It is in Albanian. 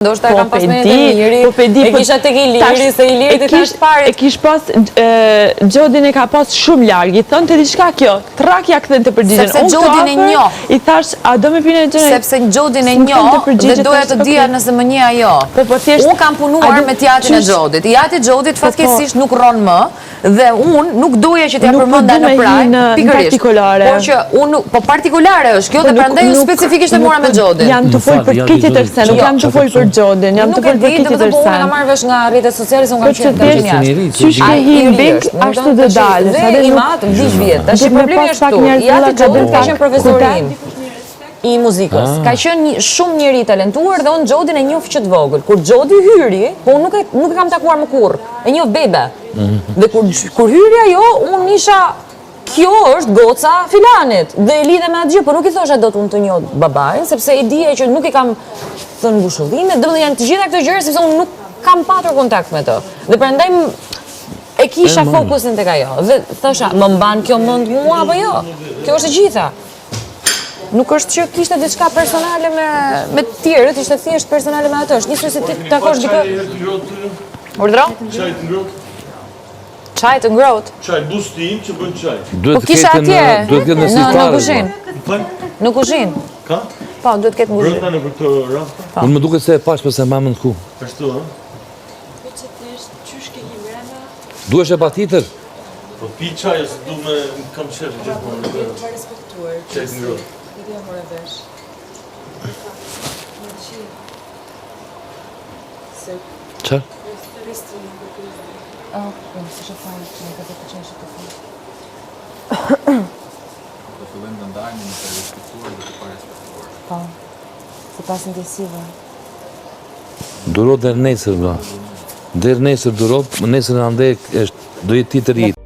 Ndoshta kam pas menin e Iliri, e kisha tek Iliri, se Iliri të tash parë. E kish pas, Gjodin e ka pas shumë larg, i thonë të diçka kjo, trak ja kthen të përgjigjen. Sepse Gjodin e njoh. I thash, a do me pinë gjëra? Sepse Gjodin e njoh dhe doja të dija nëse më njeh ajo. Unë kam punuar me teatrin e Gjodit. Teatri i Gjodit fatkeqësisht nuk rron më dhe unë nuk doja që t'ja përmenda në praj, pikërisht. Por që unë po partikolare është kjo dhe prandaj unë specifikisht e mora me Gjodin. Jam të fol për këtë tjetër sen, nuk jam të fol për Gjodin, jam të fol për këtë tjetër sen. Unë kam marrë vesh nga rrjetet sociale se unë kam qenë tani jashtë. Qysh ke hin big, ashtu do dalë. Dhe i mat 10 vjet. Tash problemi është këtu. Jati Gjodit ka qenë profesori im i muzikës. Ka qenë shumë njeri talentuar dhe unë Gjodin e njoh që të vogël. Kur Gjodi hyri, po unë nuk e kam takuar më kurrë. E njoh bebe. Dhe kur hyri ajo, unë isha kjo është goca filanit dhe e lidhe me atë gjë, por nuk i thosha dot unë të njoh babain, sepse e dija që nuk i kam thënë ngushëllime, domethënë janë të gjitha këto gjëra sepse unë nuk kam patur kontakt me të. Dhe prandaj e kisha fokusin tek ajo. Dhe thosha, më mban kjo mend mua apo jo? Kjo është e gjitha. Nuk është që kishte diçka personale me të tjerët, ishte thjesht personale me atë. Është nisur se ti takosh dikë. Urdhro? Çaj të ngrohtë. Çaj të ngrohtë. Çaj bustin që bën çaj. Po kisha atje. Duhet këtë në Në sistare. kuzhinë. Në kuzhinë. Ka? Po, duhet ketë në kuzhinë. Brenda në këto raste. Unë më duket se e pash përse mamën ku. Ashtu, ha? Duhesh e patitër? Po pi çaj ose du me kam shef gjithmonë. Çaj të ngrohtë. Çfarë? Do fillojmë të ndajmë në të respektuar dhe të parespektuar. Po, sipas ndjesive. Duro deri nesër, bla. Deri nesër duro, nesër ande do jetë tjetër jetë.